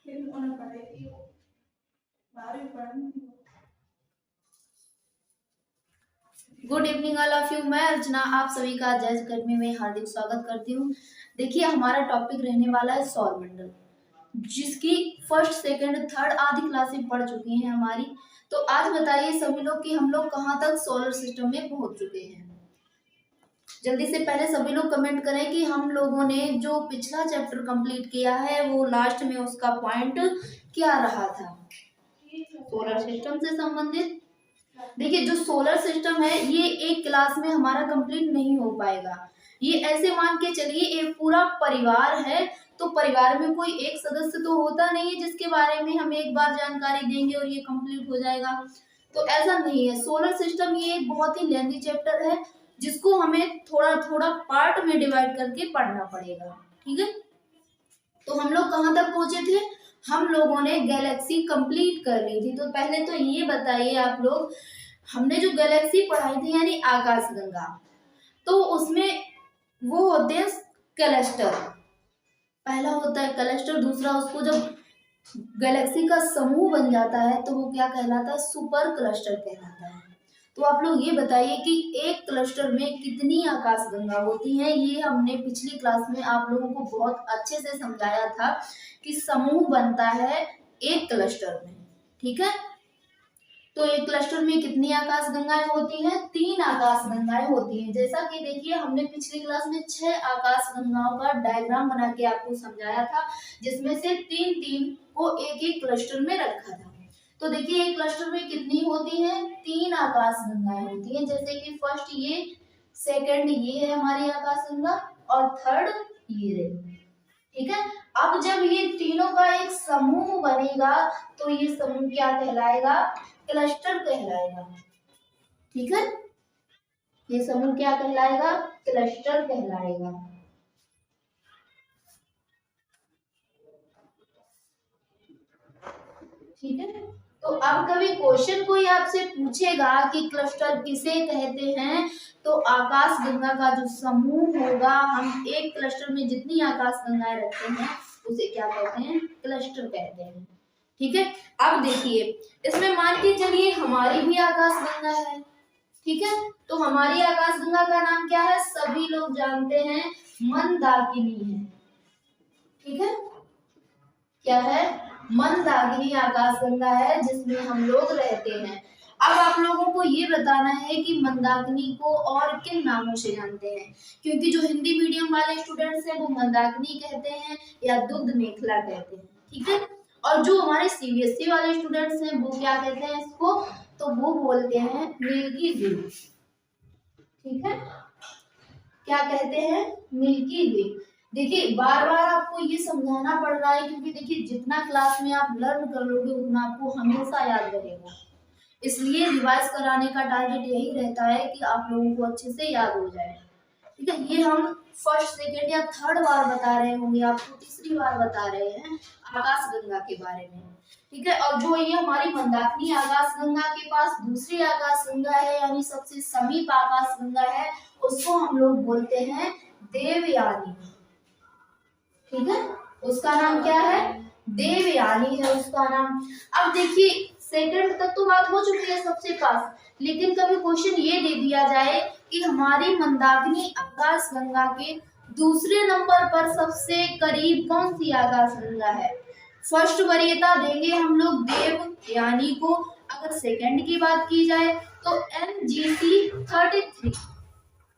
Good evening all of you. मैं अर्चना आप सभी का जज अकेडमी में हार्दिक स्वागत करती हूँ। देखिए हमारा टॉपिक रहने वाला है सौर मंडल, जिसकी फर्स्ट सेकंड थर्ड आधी क्लासें पढ़ चुकी हैं हमारी। तो आज बताइए सभी लोग कि हम लोग कहाँ तक सोलर सिस्टम में पहुंच चुके हैं। जल्दी से पहले सभी लोग कमेंट करें कि हम लोगों ने जो पिछला चैप्टर कंप्लीट किया है वो लास्ट में उसका पॉइंट क्या रहा था सोलर सिस्टम से संबंधित। देखिए जो सोलर सिस्टम है ये एक क्लास में हमारा कंप्लीट नहीं हो पाएगा। ये ऐसे मान के चलिए एक पूरा परिवार है, तो परिवार में कोई एक सदस्य तो होता नहीं है जिसके बारे में हम एक बार जानकारी देंगे और ये कंप्लीट हो जाएगा। तो ऐसा नहीं है। सोलर सिस्टम ये एक बहुत ही लेंथी चैप्टर है जिसको हमें थोड़ा थोड़ा पार्ट में डिवाइड करके पढ़ना पड़ेगा। ठीक है, तो हम लोग कहाँ तक पहुंचे थे? हम लोगों ने गैलेक्सी कंप्लीट कर ली थी। तो पहले तो ये बताइए आप लोग, हमने जो गैलेक्सी पढ़ाई थी यानी आकाशगंगा, तो उसमें वो होते हैं क्लस्टर। पहला होता है क्लस्टर, दूसरा उसको जब गैलेक्सी का समूह बन जाता है तो वो क्या कहलाता है? सुपर क्लस्टर कहलाता है। तो आप लोग ये बताइए कि एक क्लस्टर में कितनी आकाशगंगा होती हैं। ये हमने पिछली क्लास में आप लोगों को बहुत अच्छे से समझाया था कि समूह बनता है एक क्लस्टर में। ठीक है, तो एक क्लस्टर में कितनी आकाशगंगाएं होती हैं? 3 आकाशगंगाएं होती हैं। जैसा कि देखिए हमने पिछली क्लास में 6 आकाशगंगाओं का डायग्राम बना के आपको समझाया था, जिसमें से 3-3 को एक एक क्लस्टर में रखा था। तो देखिए एक क्लस्टर में कितनी होती हैं? 3 आकाशगंगाएं होती हैं। जैसे कि फर्स्ट ये, सेकंड ये है हमारी आकाशगंगा और थर्ड ये है। ठीक है, अब जब ये तीनों का एक समूह बनेगा तो ये समूह क्या कहलाएगा? क्लस्टर कहलाएगा। ठीक है, ये समूह क्या कहलाएगा? क्लस्टर कहलाएगा। ठीक है, तो अब कभी क्वेश्चन कोई आपसे पूछेगा कि क्लस्टर किसे कहते हैं, तो आकाशगंगा का जो समूह होगा, हम एक क्लस्टर में जितनी आकाशगंगाएं रखते हैं उसे क्या कहते हैं? क्लस्टर कहते हैं। ठीक है, अब देखिए इसमें मान के चलिए हमारी भी आकाशगंगा है। ठीक है, तो हमारी आकाशगंगा का नाम क्या है? सभी लोग जानते हैं, मंदाकिनी है। ठीक है, क्या है? मंदाकिनी आकाशगंगा है जिसमें हम लोग रहते हैं। अब आप लोगों को ये बताना है कि मंदाकिनी को और किन नामों से जानते हैं, क्योंकि जो हिंदी मीडियम वाले स्टूडेंट्स हैं वो मंदाकिनी कहते हैं या दुग्ध मेखला कहते हैं। ठीक है, और जो हमारे सीबीएसई वाले स्टूडेंट्स हैं वो क्या कहते हैं इसको? तो वो बोलते हैं मिल्की वे। ठीक है, क्या कहते हैं? मिल्की वे। देखिए बार बार आपको ये समझाना पड़ रहा है क्योंकि देखिए जितना क्लास में आप लर्न कर लोगे उतना आपको हमेशा याद रहेगा। इसलिए रिवाइज कराने का टारगेट यही रहता है कि आप लोगों को अच्छे से याद हो जाए। ठीक है, ये हम फर्स्ट सेकेंड या थर्ड बार बता रहे होंगे, आपको तीसरी बार बता रहे हैं आकाशगंगा के बारे में। ठीक है, और जो ये हमारी मंदाकिनी आकाशगंगा के पास दूसरी आकाशगंगा है यानी सबसे समीप आकाशगंगा है, उसको हम लोग बोलते हैं देवयानी। ठीक है, उसका नाम क्या है? देवयानी है उसका नाम। अब देखिए सेकंड तक तो बात हो चुकी है सबसे पास, लेकिन कभी क्वेश्चन ये दे दिया जाए कि हमारी मंदाकिनी आकाशगंगा के दूसरे नंबर पर सबसे करीब कौन सी आकाशगंगा है? फर्स्ट वरीयता देंगे हम लोग देवयानी को। अगर सेकंड की बात की जाए तो MGC-33,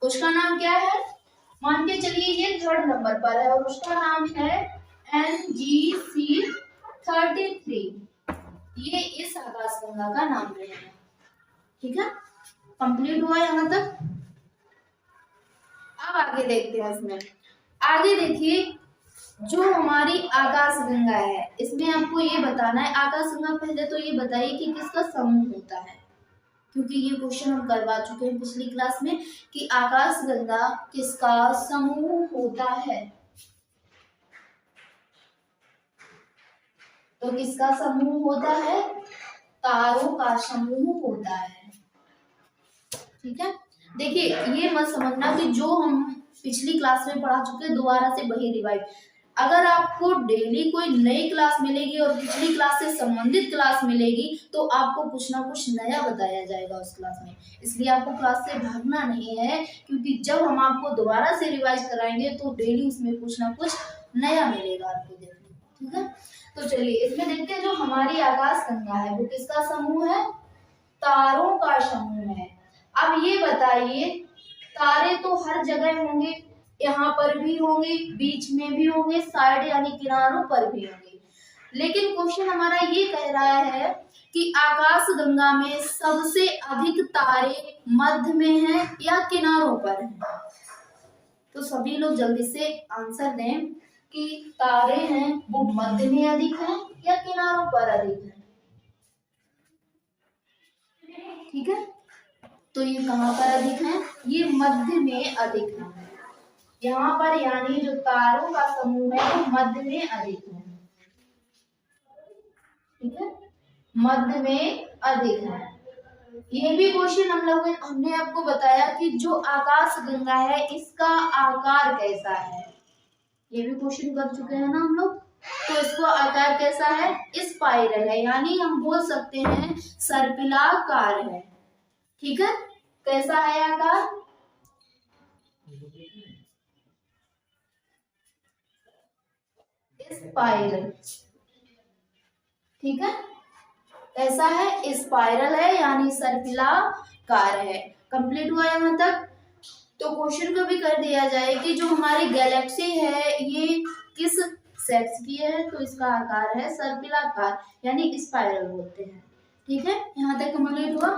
उसका नाम क्या है? मान के चलिए ये थर्ड नंबर पर है और उसका नाम है MGC-33। ये इस आकाशगंगा का नाम रहेगा। ठीक है, कंप्लीट हुआ यहाँ तक। अब आगे देखते हैं। इसमें आगे देखिए जो हमारी आकाशगंगा है इसमें आपको ये बताना है, आकाशगंगा पहले तो ये बताइए कि किसका समूह होता है, क्योंकि ये क्वेश्चन हम करवा चुके हैं पिछली क्लास में कि आकाशगंगा किसका समूह होता है। तो किसका समूह होता है? तारों का समूह होता है। ठीक है, देखिए ये मत समझना कि जो हम पिछली क्लास में पढ़ा चुके हैं दोबारा से वही रिवाइज। अगर आपको डेली कोई नई क्लास मिलेगी और पिछली क्लास से संबंधित क्लास मिलेगी तो आपको कुछ ना कुछ नया बताया जाएगा उस क्लास में। इसलिए आपको क्लास से भागना नहीं है, क्योंकि जब हम आपको दोबारा से रिवाइज कराएंगे तो डेली उसमें कुछ ना कुछ नया मिलेगा आपको देखने को। ठीक है, तो चलिए इसमें देखते हैं जो हमारी आकाश गंगा है वो किसका समूह है? तारों का समूह है। अब ये बताइए, तारे तो हर जगह होंगे, यहाँ पर भी होंगे, बीच में भी होंगे, साइड यानी किनारों पर भी होंगे, लेकिन क्वेश्चन हमारा ये कह रहा है कि आकाश गंगा में सबसे अधिक तारे मध्य में हैं या किनारों पर हैं? तो सभी लोग जल्दी से आंसर दें कि तारे हैं वो मध्य में अधिक हैं या किनारों पर अधिक हैं। ठीक है, तो ये कहाँ पर अधिक हैं? ये मध्य में अधिक हैं। यहाँ पर यानी जो तारों का समूह है वो मध्य में अधिक है। ठीक है, मध्य में अधिक है। ये भी क्वेश्चन हमने आपको बताया कि जो आकाश गंगा है इसका आकार कैसा है, ये भी क्वेश्चन कर चुके हैं ना हम लोग। तो इसको आकार कैसा है? स्पाइरल है, यानी हम बोल सकते हैं सर्पिलाकार है। ठीक है, कैसा है आकार? स्पाइरल। ठीक है, ऐसा है, स्पाइरल है यानी सर्पिलाकार है। कंप्लीट हुआ यहाँ तक। तो क्वेश्चन को भी कर दिया जाए कि जो हमारी गैलेक्सी है ये किस सेक्स की है, तो इसका आकार है सर्पिलाकार यानी स्पाइरल बोलते हैं। ठीक है, यहाँ तक कंप्लीट हुआ।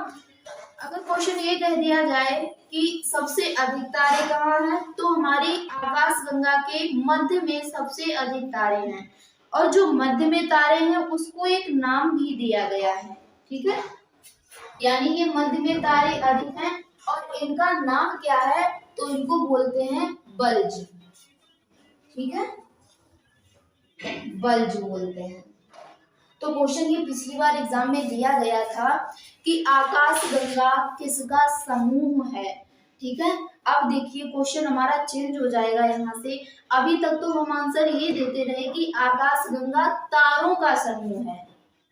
अगर क्वेश्चन ये कह दिया जाए कि सबसे अधिक तारे कहाँ हैं, तो हमारी आकाश गंगा के मध्य में सबसे अधिक तारे हैं, और जो मध्य में तारे हैं उसको एक नाम भी दिया गया है। ठीक है, यानी ये मध्य में तारे अधिक हैं और इनका नाम क्या है, तो इनको बोलते हैं बल्ज। ठीक है, बल्ज बोलते हैं। तो क्वेश्चन ये पिछली बार एग्जाम में दिया गया था कि आकाश गंगा किसका समूह है। ठीक है, अब देखिए क्वेश्चन हमारा चेंज हो जाएगा यहाँ से। अभी तक तो हम आंसर ये देते रहे कि आकाश गंगा तारों का समूह है।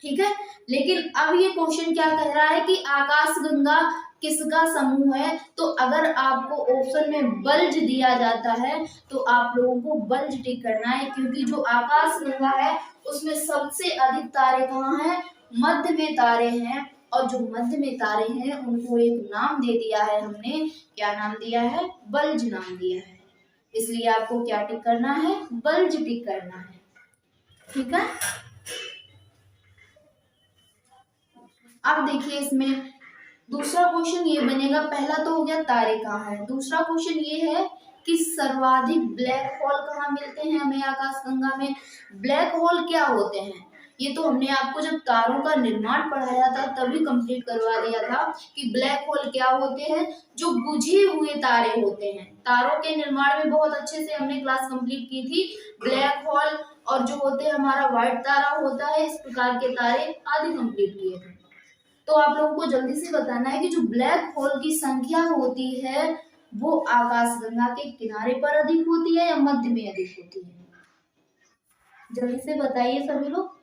ठीक है, लेकिन अब ये क्वेश्चन क्या कह रहा है कि आकाश गंगा किसका समूह है। तो अगर आपको ऑप्शन में बल्ज दिया जाता है तो आप लोगों को बल्ज टिक करना है, क्योंकि जो आकाश गंगा है उसमें सबसे अधिक तारे कहाँ हैं? मध्य में तारे हैं, और जो मध्य में तारे हैं उनको एक नाम दे दिया है हमने। क्या नाम दिया है? बल्ज नाम दिया है। इसलिए आपको क्या टिक करना है? बल्ज टिक करना है। ठीक है, अब देखिए इसमें दूसरा क्वेश्चन ये बनेगा। पहला तो हो गया तारे कहाँ है, दूसरा क्वेश्चन ये है कि सर्वाधिक ब्लैक होल कहाँ मिलते हैं हमें आकाश गंगा में। ब्लैक होल क्या होते हैं, ये तो हमने आपको जब तारों का निर्माण पढ़ाया था तभी कंप्लीट करवा दिया था कि ब्लैक होल क्या होते हैं। जो बुझे हुए तारे होते हैं, तारों के निर्माण में बहुत अच्छे से हमने क्लास कंप्लीट की थी। ब्लैक होल और जो होते हैं हमारा व्हाइट तारा होता है, इस प्रकार के तारे आदि कंप्लीट किए थे। तो आप लोगों को जल्दी से बताना है कि जो ब्लैक होल की संख्या होती है वो आकाशगंगा के किनारे पर अधिक होती है या मध्य में अधिक होती है? जल्दी से बताइए सभी लोग।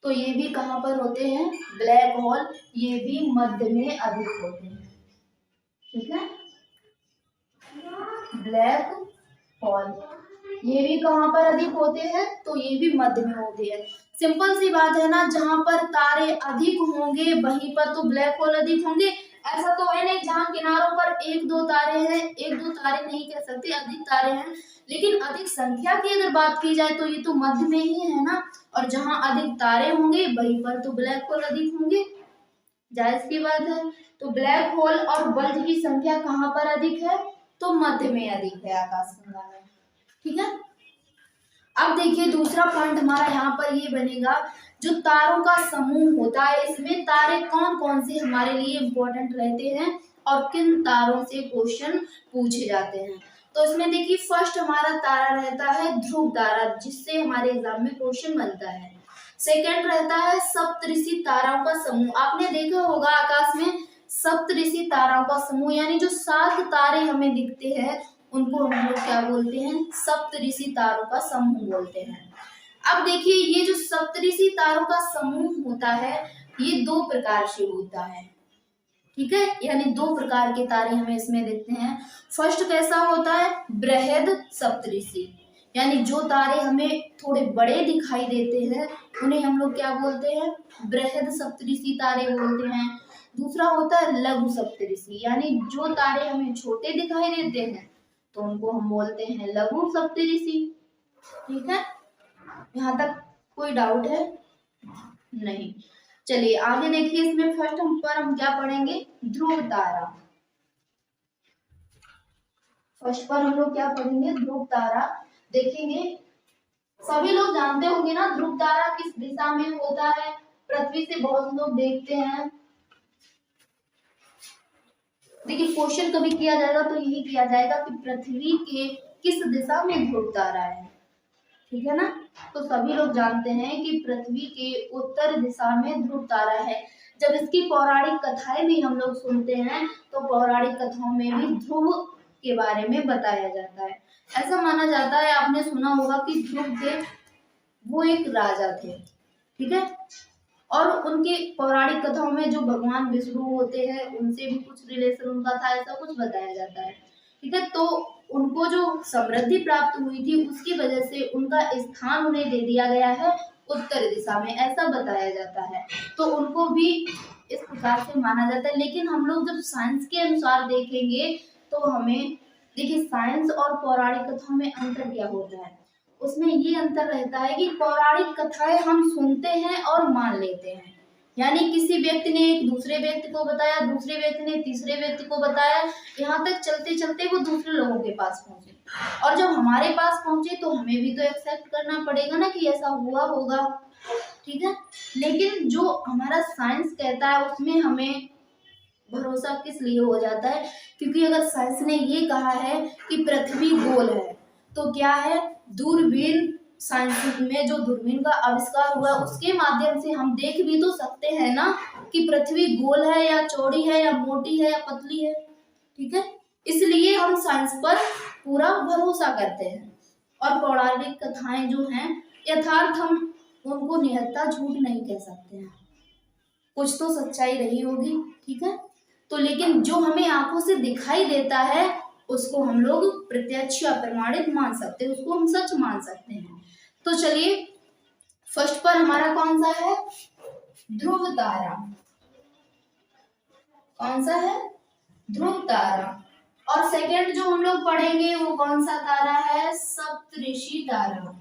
तो ये भी कहाँ पर होते हैं? ब्लैक होल, ये भी मध्य में अधिक होते हैं। ठीक है, ब्लैक होल ये भी कहाँ पर अधिक होते हैं? तो ये भी मध्य में होते हैं। सिंपल सी बात है ना, जहां पर तारे अधिक होंगे वहीं पर तो ब्लैक होल अधिक होंगे। ऐसा तो है नहीं जहां किनारों पर एक दो तारे हैं, एक दो तारे नहीं कह सकते, अधिक तारे हैं, लेकिन अधिक संख्या की अगर बात की जाए तो ये तो मध्य में ही है ना। और जहां अधिक तारे होंगे वहीं पर तो ब्लैक होल अधिक होंगे, जायज की बात है। तो ब्लैक होल और बल्ब की संख्या कहाँ पर अधिक है? तो मध्य में अधिक है आकाशगंगा में। ठीक है, अब देखिए दूसरा पॉइंट हमारा यहाँ पर ये बनेगा, जो तारों का समूह होता है इसमें तारे कौन कौन से हमारे लिए इम्पोर्टेंट रहते हैं और किन तारों से क्वेश्चन पूछे जाते हैं। तो इसमें देखिए फर्स्ट हमारा तारा रहता है ध्रुव तारा, जिससे हमारे एग्जाम में क्वेश्चन बनता है। सेकंड रहता है सप्तऋषि ताराओं का समूह। आपने देखा होगा आकाश में सप्तऋषि ताराओं का समूह, यानी जो 7 तारे हमें दिखते हैं उनको हम लोग क्या बोलते हैं, सप्तऋषि तारों का समूह बोलते हैं। अब देखिए ये जो सप्तऋषि तारों का समूह होता है ये दो प्रकार से होता है, ठीक है, यानी दो प्रकार के तारे हमें इसमें दिखते हैं। फर्स्ट कैसा होता है, बृहद सप्तऋषि, यानी जो तारे हमें थोड़े बड़े दिखाई देते हैं उन्हें हम लोग क्या बोलते हैं, बृहद सप्तऋषि तारे बोलते हैं। दूसरा होता है लघु सप्तऋषि, यानी जो तारे हमें छोटे दिखाई देते हैं तो उनको हम बोलते हैं लघु सप्तऋषि। ठीक है, यहाँ तक कोई डाउट है? नहीं। चलिए आगे देखिए, इसमें फर्स्ट हम क्या पढ़ेंगे, ध्रुव तारा। फर्स्ट पर हम लोग क्या पढ़ेंगे, ध्रुव तारा देखेंगे। सभी लोग जानते होंगे ना ध्रुव तारा किस दिशा में होता है, पृथ्वी से बहुत लोग देखते हैं। देखिए क्वेश्चन कभी किया जाएगा तो यही किया जाएगा कि पृथ्वी के किस दिशा में ध्रुव तारा है, ठीक है ना। तो सभी लोग जानते हैं कि पृथ्वी के उत्तर दिशा में ध्रुव तारा है। जब इसकी पौराणिक कथाएं भी हम लोग सुनते हैं तो पौराणिक कथाओं में भी ध्रुव के बारे में बताया जाता है। ऐसा माना जाता है, आपने सुना होगा कि ध्रुव देव वो एक राजा थे, ठीक है, और उनके पौराणिक कथाओं में जो भगवान विष्णु होते हैं उनसे भी कुछ रिलेशन उनका था, ऐसा कुछ बताया जाता है, ठीक है। तो उनको जो समृद्धि प्राप्त हुई थी उसकी वजह से उनका स्थान उन्हें दे दिया गया है उत्तर दिशा में, ऐसा बताया जाता है। तो उनको भी इस प्रकार से माना जाता है। लेकिन हम लोग जब साइंस के अनुसार देखेंगे तो हमें देखिए साइंस और पौराणिक कथाओं में अंतर क्या होता है, उसमें ये अंतर रहता है कि पौराणिक कथाएं हम सुनते हैं और मान लेते हैं, यानी किसी व्यक्ति ने एक दूसरे व्यक्ति को बताया, दूसरे व्यक्ति ने तीसरे व्यक्ति को बताया, यहाँ तक चलते चलते वो दूसरे लोगों के पास पहुंचे, और जब हमारे पास पहुंचे तो हमें भी तो एक्सेप्ट करना पड़ेगा ना कि ऐसा हुआ होगा, ठीक है। लेकिन जो हमारा साइंस कहता है उसमें हमें भरोसा किस लिए हो जाता है, क्योंकि अगर साइंस ने ये कहा है कि पृथ्वी गोल है तो क्या है, दूरबीन, साइंस में जो दूरबीन का आविष्कार हुआ उसके माध्यम से हम देख भी तो सकते हैं ना कि पृथ्वी गोल है या चौड़ी है या मोटी है या पतली है, ठीक है। इसलिए हम साइंस पर पूरा भरोसा करते हैं, और पौराणिक कथाएं जो हैं यथार्थ, हम उनको निहत्था झूठ नहीं कह सकते हैं, कुछ तो सच्चाई रही होगी, ठीक है। तो लेकिन जो हमें आंखों से दिखाई देता है उसको हम लोग प्रत्यक्ष या प्रमाणित मान सकते हैं, उसको हम सच मान सकते हैं। तो चलिए फर्स्ट पर हमारा कौन सा है, ध्रुव तारा। कौन सा है, ध्रुव तारा। और सेकंड जो हम लोग पढ़ेंगे वो कौन सा तारा है, सप्तऋषि तारा।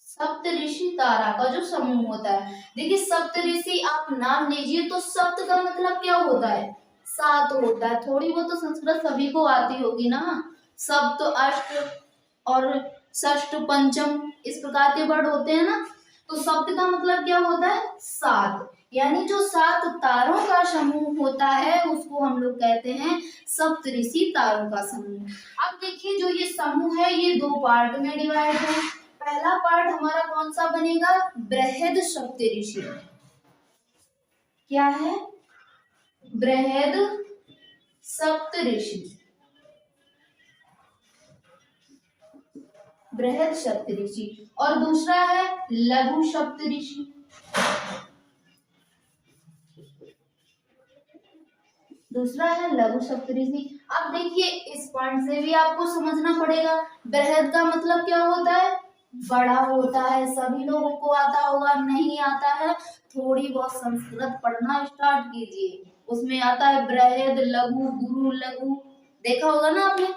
सप्तऋषि तारा का जो समूह होता है, देखिए सप्तऋषि आप नाम लीजिए तो सप्त का मतलब क्या होता है, सात होता है। थोड़ी बहुत तो संस्कृत सभी को आती होगी ना, सप्त, अष्ट और षष्ठ, पंचम, इस प्रकार के वर्ड होते हैं ना। तो सप्त का मतलब क्या होता है, सात, यानी जो सात तारों का समूह होता है उसको हम लोग कहते हैं सप्तऋषि तारों का समूह। अब देखिए जो ये समूह है ये दो पार्ट में डिवाइड है। पहला पार्ट हमारा कौन सा बनेगा, बृहद सप्तऋषि। क्या है, बृहद सप्तऋषि, बृहद सप्तऋषि। और दूसरा है लघु सप्तऋषि। दूसरा है लघु सप्तऋषि। अब देखिए इस पॉइंट से भी आपको समझना पड़ेगा, बृहद का मतलब क्या होता है, बड़ा होता है। सभी लोगों को आता होगा, नहीं आता है थोड़ी बहुत संस्कृत पढ़ना स्टार्ट कीजिए, उसमें आता है बृहद, लघु, गुरु, लघु, देखा होगा ना आपने।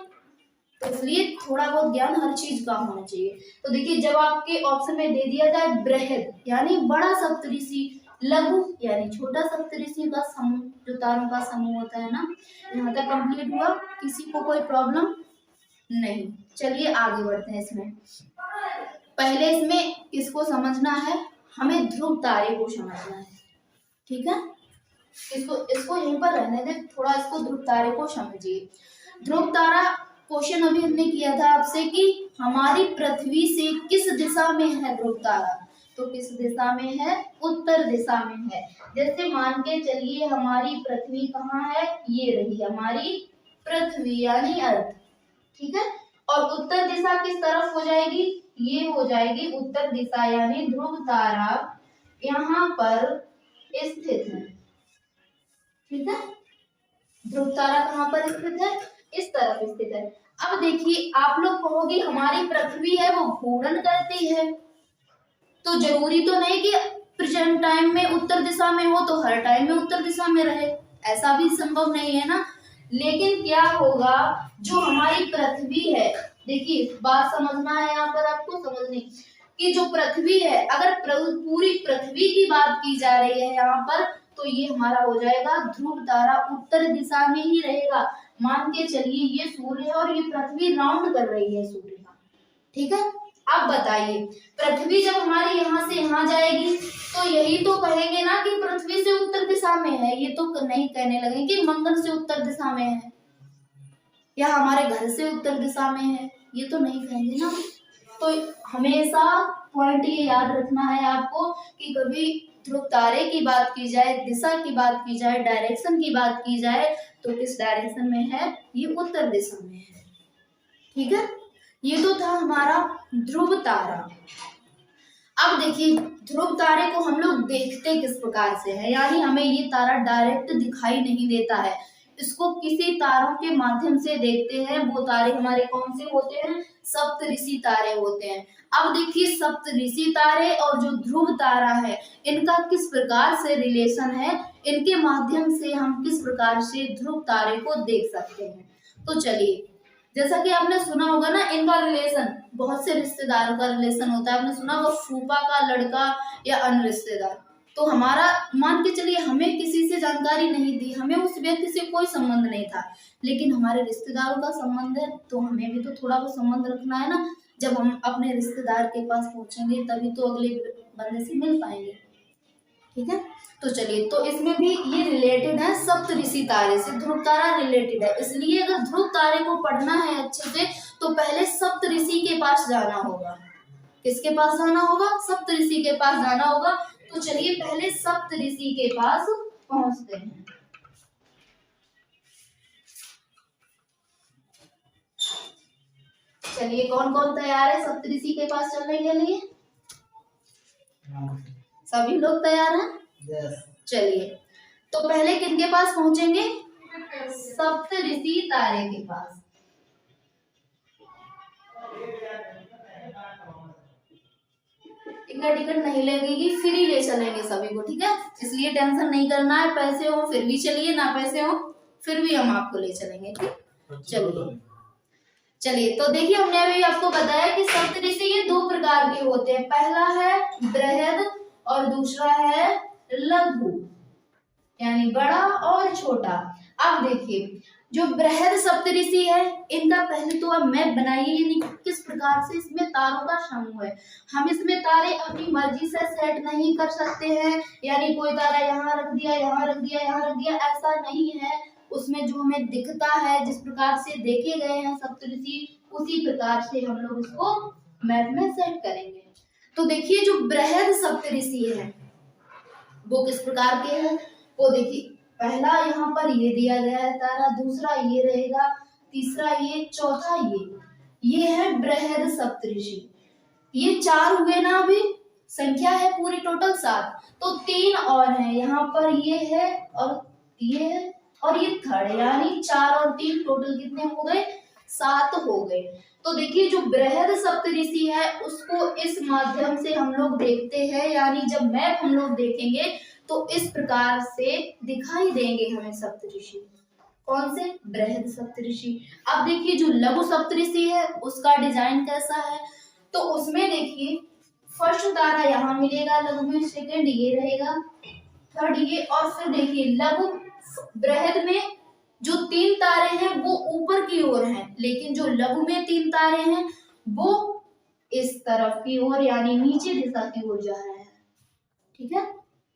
तो इसलिए थोड़ा बहुत ज्ञान हर चीज का होना चाहिए। तो देखिए जब आपके ऑप्शन में दे दिया जाए बृहद यानी बड़ा सप्तऋषि, लघु यानी छोटा सप्तऋषि का समूह, जो तारों का समूह होता है ना। यहाँ तक कंप्लीट हुआ, किसी को कोई प्रॉब्लम नहीं। चलिए आगे बढ़ते हैं। इसमें पहले इसमें किसको समझना है, हमें ध्रुव तारे को समझना है, ठीक है। इसको यहीं पर रहने दे, थोड़ा इसको ध्रुव तारे को समझिए। ध्रुव तारा क्वेश्चन अभी हमने किया था आपसे कि हमारी पृथ्वी से किस दिशा में है ध्रुव तारा, तो किस दिशा में है, उत्तर दिशा में है। जैसे मान के चलिए हमारी पृथ्वी कहाँ है, ये रही हमारी पृथ्वी यानी अर्थ, ठीक है। और उत्तर दिशा किस तरफ हो जाएगी, ये हो जाएगी उत्तर दिशा, यानी ध्रुव तारा यहाँ पर स्थित है, ठीक है। ध्रुव तारा कहाँ पर स्थित है, इस तरफ स्थित है। अब देखिए आप लोग कहोगे हमारी पृथ्वी है वो घूर्णन करती है, तो जरूरी तो नहीं कि प्रेजेंट टाइम में उत्तर दिशा में हो तो हर टाइम में उत्तर दिशा में रहे, ऐसा भी संभव नहीं है ना। लेकिन क्या होगा, जो हमारी पृथ्वी है, देखिए बात समझना है यहाँ पर आपको, समझने कि जो पृथ्वी है, अगर पूरी पृथ्वी की बात की जा रही है यहाँ पर, तो ये हमारा हो जाएगा ध्रुव तारा उत्तर दिशा में ही रहेगा। मान के चलिए ये सूर्य है और ये पृथ्वी राउंड कर रही है सूर्य का, ठीक है। अब बताइए पृथ्वी जब हमारी यहाँ से यहाँ जाएगी तो यही तो कहेंगे ना कि पृथ्वी से उत्तर दिशा में है, ये तो नहीं कहने लगेंगे कि मंगल से उत्तर दिशा में है या हमारे घर से उत्तर दिशा में है, ये तो नहीं कहेंगे ना। तो हमेशा पॉइंट ये याद रखना है आपको कि कभी ध्रुव तारे की बात की जाए, दिशा की बात की जाए, डायरेक्शन की बात की जाए, तो किस डायरेक्शन में है, ये उत्तर दिशा में है, ठीक है। ये तो था हमारा ध्रुव तारा। अब देखिए ध्रुव तारे को हम लोग देखते किस प्रकार से है, यानी हमें ये तारा डायरेक्ट दिखाई नहीं देता है, इसको किसी तारों के माध्यम से देखते हैं। वो तारे हमारे कौन से होते हैं, सप्तऋषि तारे होते हैं। अब देखिए सप्तऋषि तारे और जो ध्रुव तारा है इनका किस प्रकार से रिलेशन है, इनके माध्यम से हम किस प्रकार से ध्रुव तारे को देख सकते हैं। तो चलिए, जैसा कि आपने सुना होगा ना, इनका रिलेशन बहुत से रिश्तेदारों का रिलेशन होता है। आपने सुना होगा फूफा का लड़का या अन्य रिश्तेदार। तो हमारा मान के चलिए हमें किसी से जानकारी नहीं दी, हमें उस व्यक्ति से कोई संबंध नहीं था, लेकिन हमारे रिश्तेदारों का संबंध है, तो हमें भी तो थोड़ा बहुत संबंध रखना है ना। जब हम अपने रिश्तेदार के पास पहुंचेंगे तभी तो अगले बंदे से मिल पाएंगे, ठीक है। तो चलिए, तो इसमें भी ये रिलेटेड है सप्तऋषि तारे से, ध्रुव तारा रिलेटेड है। इसलिए अगर ध्रुव तारे को पढ़ना है अच्छे से तो पहले सप्तऋषि के पास जाना होगा। किसके पास जाना होगा, सप्तऋषि के पास जाना होगा। तो चलिए पहले सप्तऋषि के पास पहुंचते हैं। चलिए कौन कौन तैयार है सप्तऋषि के पास चलने के लिए, सभी लोग तैयार हैं? चलिए, तो पहले किनके पास पहुंचेंगे, सप्तऋषि तारे के पास। टिकट नहीं लगेगी, फ्री ले चलेंगे सभी को, ठीक है। इसलिए टेंशन नहीं करना है, पैसे हो फिर भी चलिए, ना पैसे हो फिर भी हम आपको ले चलेंगे, ठीक। चलिए, तो देखिए हमने अभी आपको बताया कि सप्तऋषि ये दो प्रकार के होते हैं। पहला है बृहद और दूसरा है लघु, यानी बड़ा और छोटा। अब देखिए जो बृहद सप्तऋषि है इनका पहले तो आप मैप बनाइए, यानी किस प्रकार से इसमें तारों का समूह है। हम इसमें तारे अपनी मर्जी से सेट नहीं कर सकते हैं, यानी कोई तारा यहाँ रख दिया, यहाँ रख दिया, यहाँ रख दिया, ऐसा नहीं है। उसमें जो हमें दिखता है, जिस प्रकार से देखे गए हैं सप्तऋषि, उसी प्रकार से हम लोग उसको मैप में सेट करेंगे। तो देखिए जो बृहद सप्तऋषि है वो किस प्रकार के हैं, वो देखिए पहला यहाँ पर ये दिया गया है तारा, दूसरा ये रहेगा, तीसरा ये, चौथा ये है बृहद सप्तऋषि। ये 4 हुए ना, अभी संख्या है पूरी टोटल 7, तो 3 और हैं यहाँ पर, ये है और ये है और ये थर्ड, यानी 4 और 3 टोटल कितने हो गए, 7 हो गए। तो देखिए जो बृहद सप्तऋषि है उसको इस माध्यम से हम लोग देखते हैं, यानी जब मैप हम लोग देखेंगे तो इस प्रकार से दिखाई देंगे हमें सप्तऋषि। कौन से, बृहद सप्तऋषि। अब देखिए जो लघु सप्तऋषि है उसका डिजाइन कैसा है, तो उसमें देखिए फर्स्ट तारा यहाँ मिलेगा लघु में, सेकंड ये रहेगा, थर्ड ये, और फिर देखिए लघु बृहद में जो 3 तारे हैं वो ऊपर की ओर हैं, लेकिन जो लघु में 3 तारे हैं वो इस तरफ की ओर, यानी नीचे दिशा की ओर जा रहे हैं, ठीक है।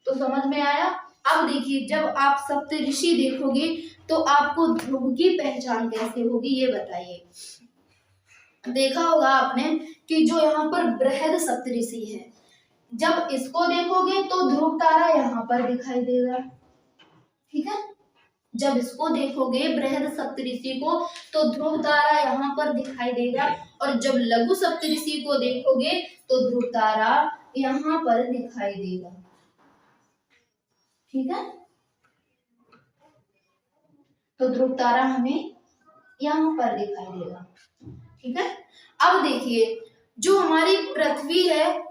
तो समझ में आया। अब देखिए जब आप सप्तऋषि देखोगे तो आपको ध्रुव की पहचान कैसे होगी ये बताइए। देखा होगा आपने कि जो यहाँ पर बृहद सप्तऋषि है, जब इसको देखोगे तो ध्रुव तारा यहाँ पर दिखाई देगा, ठीक है, जब इसको देखोगे बृहद सप्तऋषि को तो ध्रुव तारा यहाँ पर दिखाई देगा, और जब लघु सप्तऋषि को देखोगे तो ध्रुव तारा यहाँ पर दिखाई देगा। ठीक है, तो ध्रुव तारा हमें यहाँ पर दिखाई देगा। ठीक है, अब देखिए जो हमारी पृथ्वी है,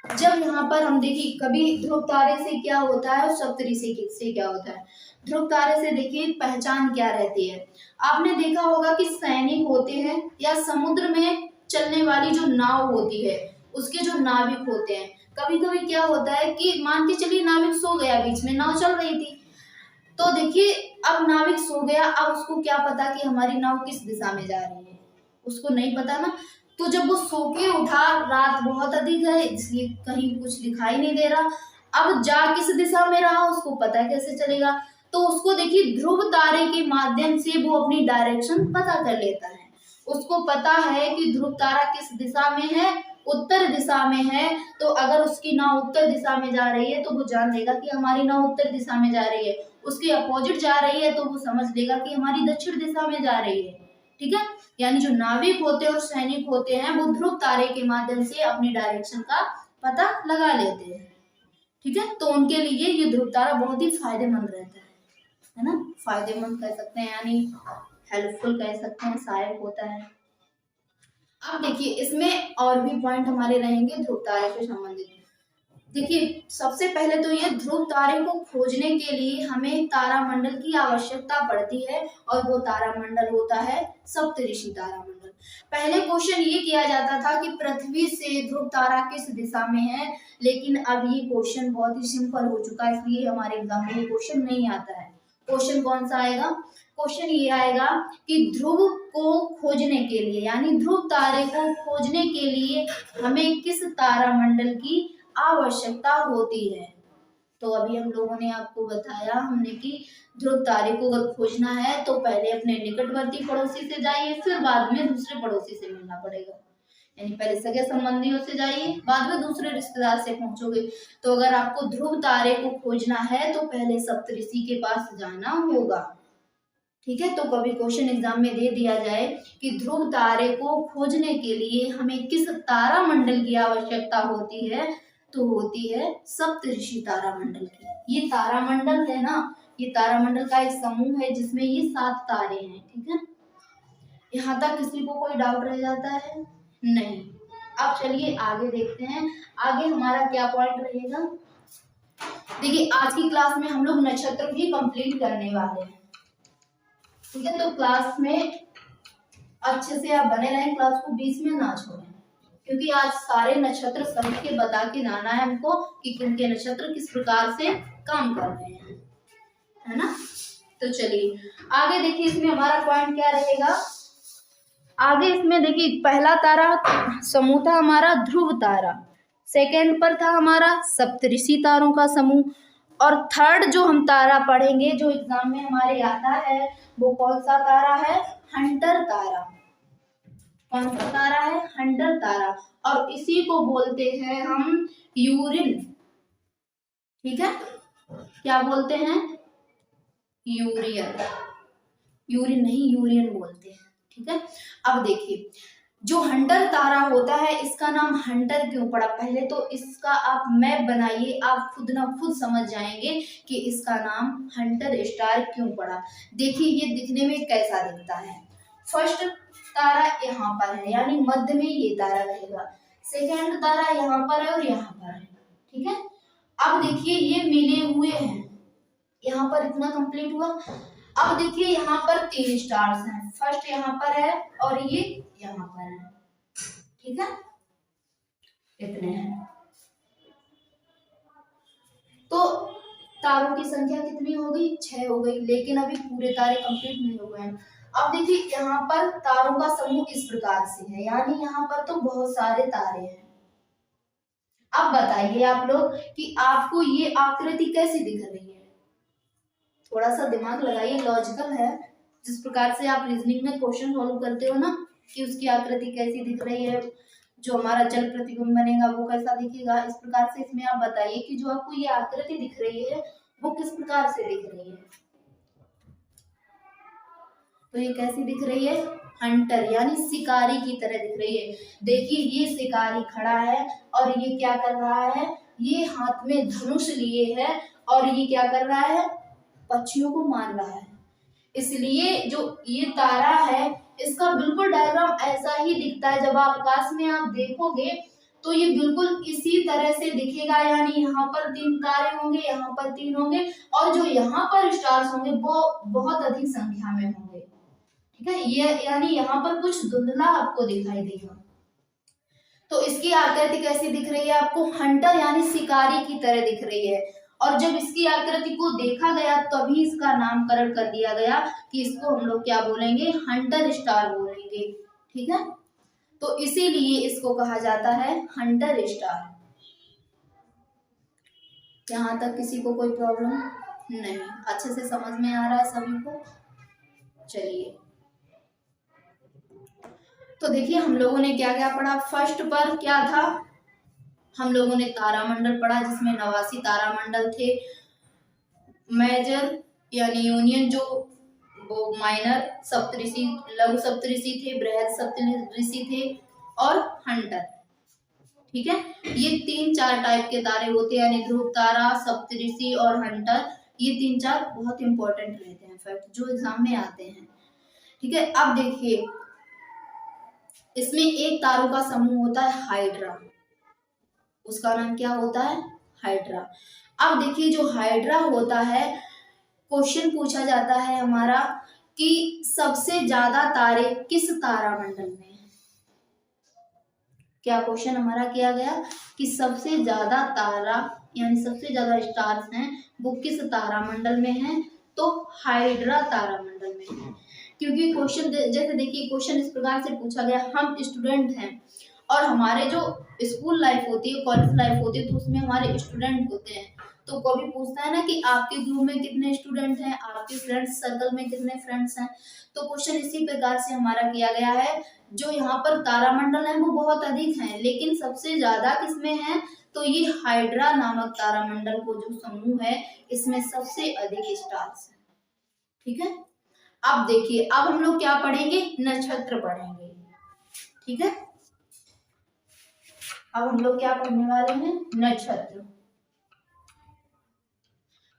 जब यहाँ पर हम देखिए कभी ध्रुव तारे से क्या होता है और सप्तऋषि से क्या होता है। ध्रुव तारे से देखिए पहचान क्या रहती है, आपने देखा होगा कि सैनिक होते हैं या समुद्र में चलने वाली जो नाव होती है उसके जो नाविक होते हैं, कभी कभी क्या होता है कि मान के चलिए नाविक सो गया, बीच में नाव चल रही थी, तो देखिए अब नाविक सो गया, अब उसको क्या पता कि हमारी नाव किस दिशा में जा रही है, उसको नहीं पता ना। तो जब वो सो के उठा, रात बहुत अधिक है इसलिए कहीं कुछ दिखाई नहीं दे रहा, अब जा किस दिशा में रहा उसको पता कैसे चलेगा, तो उसको देखिए ध्रुव तारे के माध्यम से वो अपनी डायरेक्शन पता कर लेता है। उसको पता है कि ध्रुव तारा किस दिशा में है, उत्तर दिशा में है, तो अगर उसकी नाव उत्तर दिशा में जा रही है तो वो जान लेगा कि हमारी नाव उत्तर दिशा में जा रही है, उसके अपोजिट जा रही है तो वो समझ लेगा कि हमारी दक्षिण दिशा में जा रही है। ठीक है, यानी जो नाविक होते हैं और सैनिक होते हैं वो ध्रुव तारे के माध्यम से अपनी डायरेक्शन का पता लगा लेते हैं। ठीक है, तो उनके लिए ये ध्रुव तारा बहुत ही फायदेमंद रहता है ना, फायदेमंद कह सकते हैं यानी हेल्पफुल कह सकते हैं, सहायक होता है। अब देखिए इसमें और भी पॉइंट हमारे रहेंगे ध्रुव तारे से संबंधित। देखिए सबसे पहले तो ये ध्रुव तारे को खोजने के लिए हमें तारामंडल की आवश्यकता पड़ती है, और वो तारामंडल होता है सप्तऋषि तारामंडल। पहले क्वेश्चन ये किया जाता था कि पृथ्वी से ध्रुव तारा किस दिशा में है, लेकिन अब ये क्वेश्चन बहुत ही सिंपल हो चुका है, इसलिए हमारे एग्जाम में ये क्वेश्चन नहीं आता है। क्वेश्चन कौन सा आएगा, क्वेश्चन ये आएगा कि ध्रुव को खोजने के लिए यानी ध्रुव तारे को खोजने के लिए हमें किस तारामंडल की आवश्यकता होती है। तो अभी हम लोगों ने आपको बताया हमने कि ध्रुव तारे को अगर खोजना है तो पहले अपने निकटवर्ती पड़ोसी से जाइए, फिर बाद में दूसरे पड़ोसी से मिलना पड़ेगा, यानी पहले सगे संबंधियों से जाइए, बाद में दूसरे रिश्तेदार से पहुंचोगे। तो अगर आपको ध्रुव तारे को खोजना है तो पहले सप्तऋषि के पास जाना होगा। ठीक है, तो कभी क्वेश्चन एग्जाम में दे दिया जाए कि ध्रुव तारे को खोजने के लिए हमें किस तारामंडल की आवश्यकता होती है, तो होती है सप्तऋषि तारामंडल की। ये तारामंडल है ना, ये तारामंडल का एक समूह है जिसमें ये 7 तारे हैं। ठीक है, यहाँ तक किसी को कोई डाउट रह जाता है? नहीं। अब चलिए आगे देखते हैं, आगे हमारा क्या पॉइंट रहेगा। देखिए आज की क्लास में हम लोग नक्षत्र भी कंप्लीट करने वाले हैं। ठीक है, तो क्लास में अच्छे से आप बने रहें, क्लास को बीच में ना छोड़ें, क्योंकि आज सारे नक्षत्र समझ के बता के जाना है हमको कि किनके नक्षत्र किस प्रकार से काम कर रहे हैं, है ना। तो चलिए आगे देखिए इसमें हमारा पॉइंट क्या रहेगा। आगे इसमें देखिए पहला तारा समूह था हमारा ध्रुव तारा, सेकंड पर था हमारा सप्तऋषि तारों का समूह, और थर्ड जो हम तारा पढ़ेंगे जो एग्जाम में हमारे आता है वो कौन सा तारा है, हंटर तारा। कौन सा तारा है, हंटर तारा, और इसी को बोलते हैं हम यूरिन। ठीक है, क्या बोलते हैं, यूरियन, यूरिन नहीं यूरियन बोलते हैं। ठीक है, अब देखिए जो हंटर तारा होता है इसका नाम हंटर क्यों पड़ा, पहले तो इसका आप मैप बनाइए, आप खुद ना खुद समझ जाएंगे कि इसका नाम हंटर स्टार क्यों पड़ा। देखिए ये दिखने में कैसा दिखता है, फर्स्ट तारा यहाँ पर है यानी मध्य में ये तारा रहेगा, सेकंड तारा यहाँ पर है और यहाँ पर है। ठीक है, अब देखिए ये मिले हुए हैं, यहाँ पर इतना कंप्लीट हुआ। अब देखिए यहाँ पर 3 स्टार्स हैं, फर्स्ट यहाँ पर है और ये यहाँ पर है। ठीक है, इतने हैं, तो तारों की संख्या कितनी हो गई, 6 हो गई, लेकिन अभी पूरे तारे कंप्लीट नहीं हुए हैं। अब देखिए यहाँ पर तारों का समूह इस प्रकार से है, यानी यहाँ पर तो बहुत सारे तारे हैं। अब बताइए आप लोग कि आपको ये आकृति कैसी दिख रही है, थोड़ा सा दिमाग लगाइए, लॉजिकल है, जिस प्रकार से आप रीजनिंग में क्वेश्चन सॉल्व करते हो ना कि उसकी आकृति कैसी दिख रही है, जो हमारा जल प्रतिबिंब बनेगा वो कैसा दिखेगा, इस प्रकार से इसमें आप बताइए कि जो आपको ये आकृति दिख रही है वो किस प्रकार से दिख रही है? तो ये कैसी दिख रही है? हंटर यानी शिकारी की तरह दिख रही है। देखिए ये शिकारी खड़ा है और ये क्या कर रहा है? ये हाथ में धनुष लिए है और ये क्या कर रहा है? पक्षियों को मार रहा है। इसलिए जो ये तारा है इसका बिल्कुल डायग्राम ऐसा ही दिखता है। जब आप आकाश में आप देखोगे तो ये बिल्कुल इसी तरह से दिखेगा, यानी यहाँ पर 3 तारे होंगे, यहाँ पर 3 होंगे और जो यहाँ पर स्टार्स होंगे वो बहुत अधिक संख्या में होंगे। ठीक है, ये यानी यहाँ पर कुछ धुंधला आपको दिखाई देगा। तो इसकी आकृति कैसी दिख रही है आपको? हंटर यानी शिकारी की तरह दिख रही है। और जब इसकी आकृति को देखा गया तभी इसका नामकरण कर दिया गया कि इसको हम लोग क्या बोलेंगे? हंटर स्टार बोलेंगे। ठीक है, तो इसीलिए इसको कहा जाता है हंटर स्टार। यहाँ तक किसी को कोई प्रॉब्लम नहीं? अच्छे से समझ में आ रहा है सभी को? चलिए, तो देखिए हम लोगों ने क्या क्या पढ़ा। फर्स्ट पर क्या था? हम लोगों ने तारामंडल पढ़ा जिसमें 89 तारामंडल थे। मेजर यानी यूनियन जो वो माइनर सप्तऋषि, लघु सप्तऋषि थे, बृहद सप्तऋषि थे और हंटर। ठीक है, ये 3-4 टाइप के तारे होते हैं, यानी ध्रुव तारा, सप्तऋषि और हंटर। ये 3-4 बहुत इंपॉर्टेंट रहते हैं फैक्ट जो एग्जाम में आते हैं। ठीक है, अब देखिए इसमें एक तारों का समूह होता है हाइड्रा। उसका नाम क्या होता है? हाइड्रा। अब देखिए जो हाइड्रा होता है, क्वेश्चन पूछा जाता है हमारा कि सबसे ज्यादा तारे किस तारामंडल में हैं। क्या क्वेश्चन हमारा किया गया कि सबसे ज्यादा तारा यानी सबसे ज्यादा स्टार्स हैं वो किस तारामंडल में हैं? तो हाइड्रा तारामंडल में है। क्योंकि क्वेश्चन जैसे देखिए क्वेश्चन इस प्रकार से पूछा गया, हम स्टूडेंट हैं और हमारे जो स्कूल लाइफ होती है, कॉलेज लाइफ होती है, तो उसमें हमारे स्टूडेंट होते हैं। तो कभी पूछता है ना कि आपके ग्रुप में कितने स्टूडेंट हैं, आपके फ्रेंड्स सर्कल में कितने फ्रेंड्स हैं। तो क्वेश्चन इसी प्रकार से हमारा किया गया है। जो यहाँ पर तारामंडल है वो बहुत अधिक हैं, लेकिन सबसे ज्यादा किसमें है? तो ये हाइड्रा नामक तारामंडल को जो समूह है इसमें सबसे अधिक स्टार्स है। ठीक है, अब देखिए अब हम लोग क्या पढ़ेंगे? नक्षत्र पढ़ेंगे। ठीक है, अब हम लोग क्या पढ़ने वाले हैं? नक्षत्र।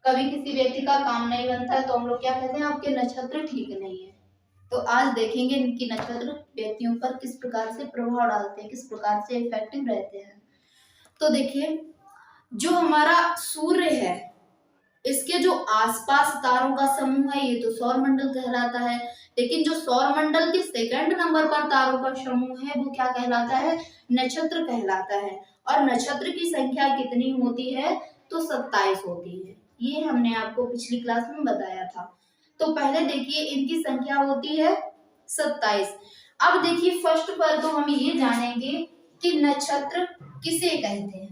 कभी किसी व्यक्ति का काम नहीं बनता है तो हम लोग क्या कहते हैं? आपके नक्षत्र ठीक नहीं है। तो आज देखेंगे इनकी नक्षत्र व्यक्तियों पर किस प्रकार से प्रभाव डालते हैं, किस प्रकार से इफेक्टिव रहते हैं। तो देखिए जो हमारा सूर्य है इसके जो आसपास तारों का समूह है ये तो सौर मंडल कहलाता है, लेकिन जो सौर मंडल के सेकंड नंबर पर तारों का समूह है वो क्या कहलाता है? नक्षत्र कहलाता है। और नक्षत्र की संख्या कितनी होती है? तो 27 होती है। ये हमने आपको पिछली क्लास में बताया था। तो पहले देखिए इनकी संख्या होती है 27। अब देखिए फर्स्ट पर तो हम ये जानेंगे कि नक्षत्र किसे कहते हैं।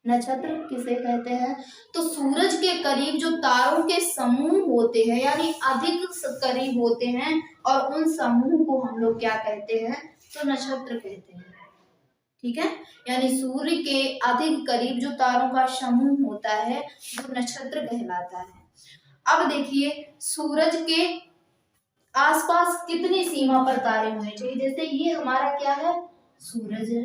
नक्षत्र किसे कहते हैं? तो सूरज के करीब जो तारों के समूह होते हैं यानी अधिक करीब होते हैं और उन समूह को हम लोग क्या कहते हैं? तो नक्षत्र कहते हैं। ठीक है, यानी सूर्य के अधिक करीब जो तारों का समूह होता है वो नक्षत्र कहलाता है। अब देखिए सूरज के आसपास कितनी सीमा पर तारे होने चाहिए। जैसे ये हमारा क्या है? सूरज है।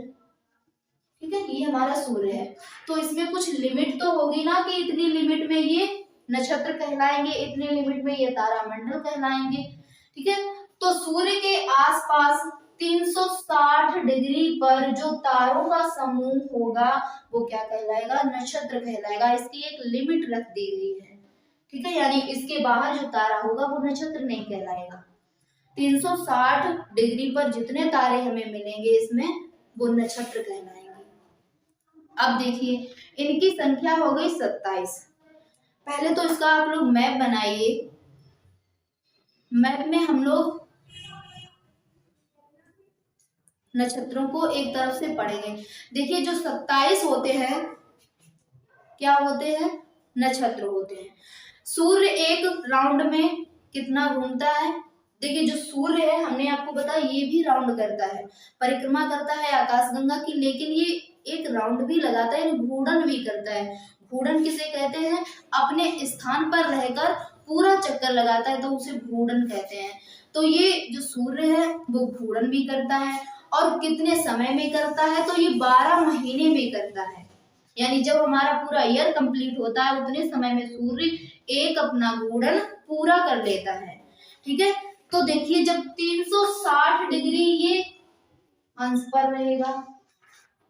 ठीक है, ये हमारा सूर्य है, तो इसमें कुछ लिमिट तो होगी ना कि इतनी लिमिट में ये नक्षत्र कहलाएंगे, इतनी लिमिट में ये तारामंडल कहलाएंगे। ठीक है, तो सूर्य के आसपास 360 डिग्री पर जो तारों का समूह होगा वो क्या कहलाएगा? नक्षत्र कहलाएगा। इसकी एक लिमिट रख दी गई है। ठीक है, यानी इसके बाहर जो तारा होगा वो नक्षत्र नहीं कहलाएगा। 360 डिग्री पर जितने तारे हमें मिलेंगे इसमें वो नक्षत्र कहलाएंगे। अब देखिए इनकी संख्या हो गई 27। पहले तो इसका आप लोग मैप बनाइए। मैप में हम लोग नक्षत्रों को एक तरफ से पढ़ेंगे। देखिए जो 27 होते हैं क्या होते हैं? नक्षत्र होते हैं। सूर्य एक राउंड में कितना घूमता है? देखिए जो सूर्य है हमने आपको बताया ये भी राउंड करता है, परिक्रमा करता है आकाशगंगा की, लेकिन ये एक राउंड भी लगाता है, घूर्णन भी करता है। घूर्णन किसे कहते हैं? अपने स्थान पर रहकर पूरा चक्कर लगाता है तो उसे घूर्णन कहते हैं। तो ये जो सूर्य है वो घूर्णन भी करता है, और कितने समय में करता है? तो ये 12 महीने में करता है। यानी जब हमारा पूरा ईयर कंप्लीट होता है उतने समय में सूर्य एक अपना घूर्णन पूरा कर लेता है। ठीक है, तो देखिए जब 360 डिग्री ये अंश पर रहेगा,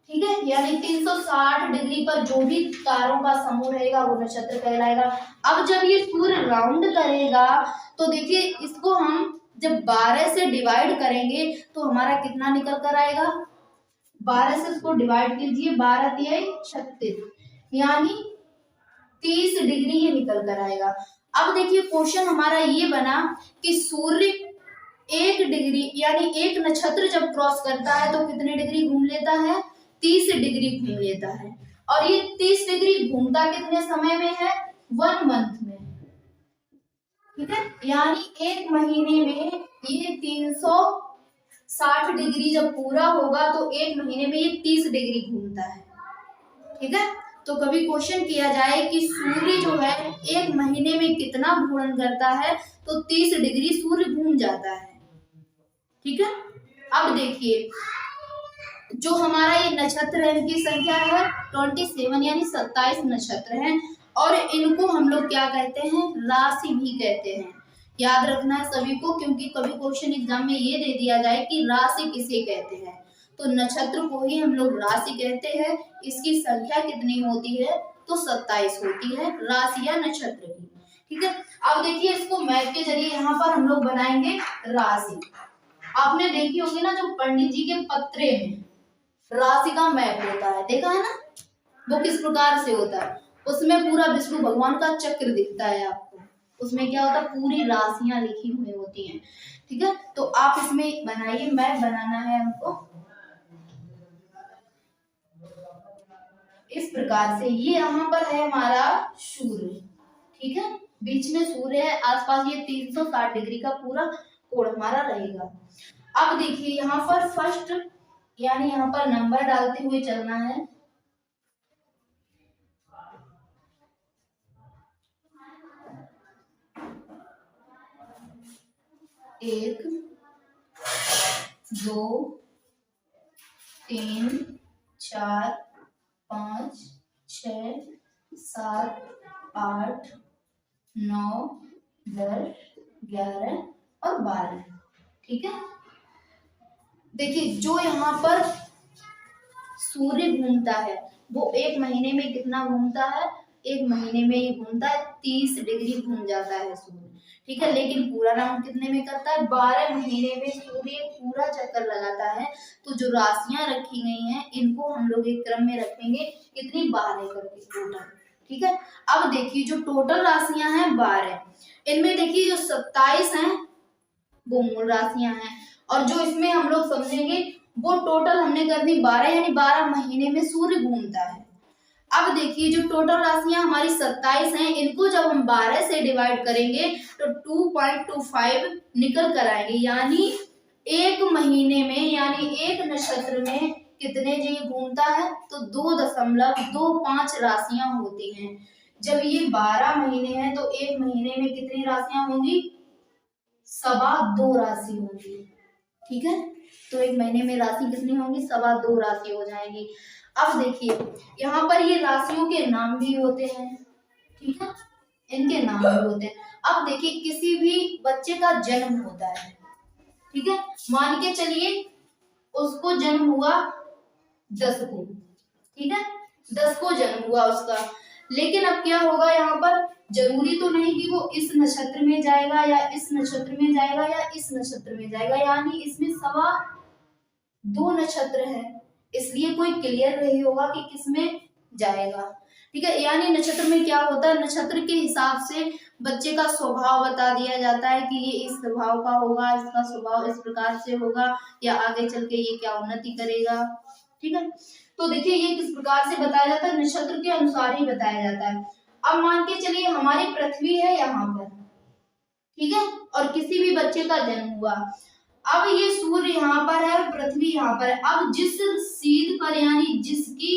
ठीक है, यानी 360 डिग्री पर जो भी तारों का समूह रहेगा वो नक्षत्र कहलाएगा। अब जब ये सूर्य राउंड करेगा तो देखिए इसको हम जब 12 से डिवाइड करेंगे तो हमारा कितना निकल कर आएगा? 12 से इसको डिवाइड कीजिए, 12 तिहाई 36, यानी 30 डिग्री ये निकल कर आएगा। अब देखिए क्वेश्चन हमारा ये बना कि सूर्य 1 डिग्री यानी एक नक्षत्र जब क्रॉस करता है तो कितने डिग्री घूम लेता है? 30 डिग्री घूम लेता है। और ये 30 डिग्री घूमता कितने समय में है? 1 मंथ में। ठीक है, यानी एक महीने में ये 360 डिग्री जब पूरा होगा तो एक महीने में ये 30 डिग्री घूमता है। ठीक है, तो कभी क्वेश्चन किया जाए कि सूर्य जो है एक महीने में कितना घूर्णन करता है तो 30 डिग्री सूर्य घूम जाता है। ठीक है, अब देखिए जो हमारा ये नक्षत्र है इनकी संख्या है 27, यानी 27 नक्षत्र हैं, और इनको हम लोग क्या कहते हैं? राशि भी कहते हैं। याद रखना है सभी को, क्योंकि कभी क्वेश्चन एग्जाम में ये दे दिया जाए कि राशि किसे कहते हैं, तो नक्षत्र को ही हम लोग राशि कहते हैं। इसकी संख्या कितनी होती है? तो 27 होती है, राशि या नक्षत्र की। ठीक है, अब देखिए इसको मैप के जरिए यहाँ पर हम लोग बनाएंगे राशि। आपने देखी होगी ना जो पंडित जी के पत्रे में राशि का मैप होता है, देखा है ना वो किस प्रकार से होता है? उसमें पूरा विष्णु भगवान का चक्र दिखता है आपको, उसमें क्या होता है? पूरी राशियां लिखी हुई होती हैं। ठीक है, तो आप इसमें बनाइए, मैप बनाना है हमको इस प्रकार से। ये यहाँ पर है हमारा सूर्य, ठीक है, बीच में सूर्य है, आसपास ये 360 डिग्री का पूरा कोण हमारा रहेगा। अब देखिए यहाँ पर फर्स्ट यानी यहाँ पर नंबर डालते हुए चलना है। एक, 2, 3, 4, 5, 6, 7, 8, 9, 10, 11 और 12। ठीक है, देखिए जो यहाँ पर सूर्य घूमता है वो एक महीने में कितना घूमता है? एक महीने में ये घूमता है 30 डिग्री घूम जाता है सूर्य। ठीक है, लेकिन पूरा राउंड कितने में करता है? 12 महीने में सूर्य पूरा चक्कर लगाता है। तो जो राशियां रखी गई हैं इनको हम लोग एक क्रम में रखेंगे, कितनी? 12 करके टोटल। ठीक है, अब देखिए जो टोटल राशियां हैं 12, इनमें देखिए जो 27 हैं वो मूल राशियां हैं, और जो इसमें हम लोग समझेंगे वो टोटल हमने कर दी 12, यानी 12 महीने में सूर्य घूमता है। अब देखिए जो टोटल राशियां हमारी 27 हैं इनको जब हम 12 से डिवाइड करेंगे तो 2.25 निकल कर आएंगे, यानी एक महीने में यानी एक नक्षत्र में कितने जी घूमता है? तो 2.25 राशियां होती हैं। जब ये 12 महीने हैं तो एक महीने में कितनी राशियां होंगी? 2.25 राशि होंगी। ठीक है, तो एक महीने में राशि कितनी होगी? 2.25 राशि हो जाएगी। अब देखिए यहाँ पर ये राशियों के नाम भी होते हैं। ठीक है, इनके नाम भी होते हैं। अब देखिए किसी भी बच्चे का जन्म होता है, ठीक है, मान के चलिए उसको जन्म हुआ 10 को, ठीक है, 10 को जन्म हुआ उसका, लेकिन अब क्या होगा यहाँ पर? जरूरी तो नहीं कि वो इस नक्षत्र में जाएगा या इस नक्षत्र में जाएगा या इस नक्षत्र में जाएगा, यानी इसमें 2.25 नक्षत्र है, इसलिए कोई क्लियर नहीं होगा कि किसमें जाएगा। ठीक है, यानी नक्षत्र में क्या होता है? नक्षत्र के हिसाब से बच्चे का स्वभाव बता दिया जाता है कि ये इस स्वभाव का होगा, इसका स्वभाव इस प्रकार से होगा, या आगे चल के ये क्या उन्नति करेगा। ठीक है, तो देखिए ये किस प्रकार से बताया जाता है? नक्षत्र के अनुसार ही बताया जाता है। अब मान के चलिए हमारी पृथ्वी है यहाँ पर, ठीक है, और किसी भी बच्चे का जन्म हुआ, अब ये सूर्य यहाँ पर है और पृथ्वी यहाँ पर है। अब जिस सीध पर यानी जिसकी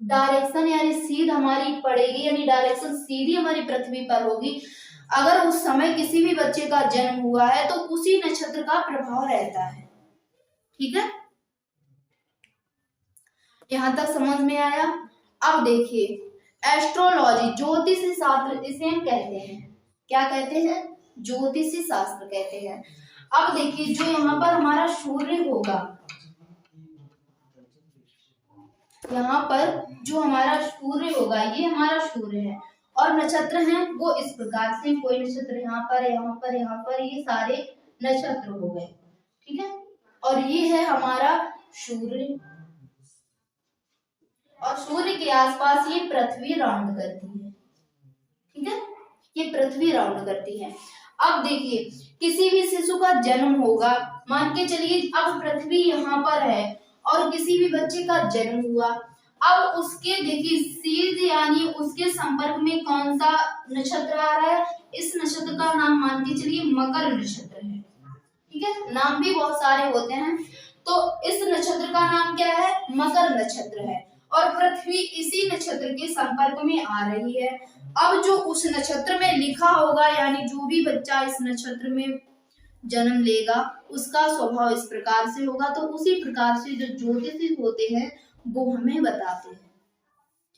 डायरेक्शन यानी सीध हमारी पड़ेगी, यानी डायरेक्शन सीधी हमारी पृथ्वी पर होगी अगर उस समय किसी भी बच्चे का जन्म हुआ है, तो उसी नक्षत्र का प्रभाव रहता है। ठीक है, यहां तक समझ में आया। अब देखिए एस्ट्रोलॉजी, ज्योतिषी शास्त्र इसे हम कहते हैं, क्या कहते हैं, ज्योतिषी शास्त्र कहते हैं। अब देखिए जो यहाँ पर हमारा सूर्य होगा, यहाँ पर जो हमारा सूर्य होगा, ये हमारा सूर्य है, और नक्षत्र हैं वो इस प्रकार से, कोई नक्षत्र यहाँ पर, यहाँ पर, यहाँ पर, ये सारे नक्षत्र हो गए। ठीक है, और ये है हमारा सूर्य, और सूर्य के आसपास ये पृथ्वी राउंड करती है। ठीक है, ये पृथ्वी राउंड करती है। अब देखिए किसी भी शिशु का जन्म होगा, मान के चलिए अब पृथ्वी यहाँ पर है और किसी भी बच्चे का जन्म हुआ, अब उसके देखिए सीध यानी उसके संपर्क में कौन सा नक्षत्र आ रहा है, इस नक्षत्र का नाम मान के चलिए मकर नक्षत्र है। ठीक है, नाम भी बहुत सारे होते हैं, तो इस नक्षत्र का नाम क्या है, मकर नक्षत्र है, और पृथ्वी इसी नक्षत्र के संपर्क में आ रही है। अब जो उस नक्षत्र में लिखा होगा, यानी जो भी बच्चा इस नक्षत्र में जन्म लेगा उसका स्वभाव इस प्रकार से होगा, तो उसी प्रकार से जो ज्योतिषी होते हैं वो हमें बताते हैं।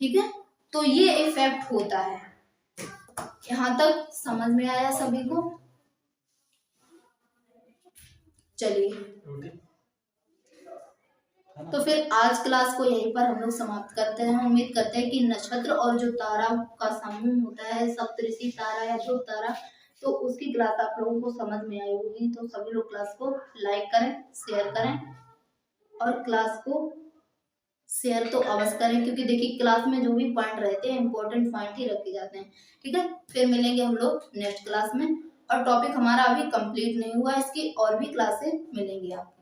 ठीक है, तो ये इफेक्ट होता है। यहाँ तक समझ में आया सभी को? चलिए तो फिर आज क्लास को यहीं पर हम लोग समाप्त करते हैं। उम्मीद करते हैं कि नक्षत्र और जो तारा का समूह होता है, सप्तऋषि तारा या ध्रुव तारा, तो उसकी क्लास आप लोगों को समझ में आई होगी। तो सभी लोग क्लास को लाइक करें, शेयर करें, और क्लास को शेयर तो अवश्य करें, क्योंकि देखिए क्लास में जो भी पॉइंट रहते हैं इंपॉर्टेंट पॉइंट ही रखे जाते हैं। ठीक है, फिर मिलेंगे हम लोग नेक्स्ट क्लास में, और टॉपिक हमारा अभी कंप्लीट नहीं हुआ, इसकी और भी क्लासेस मिलेंगी आप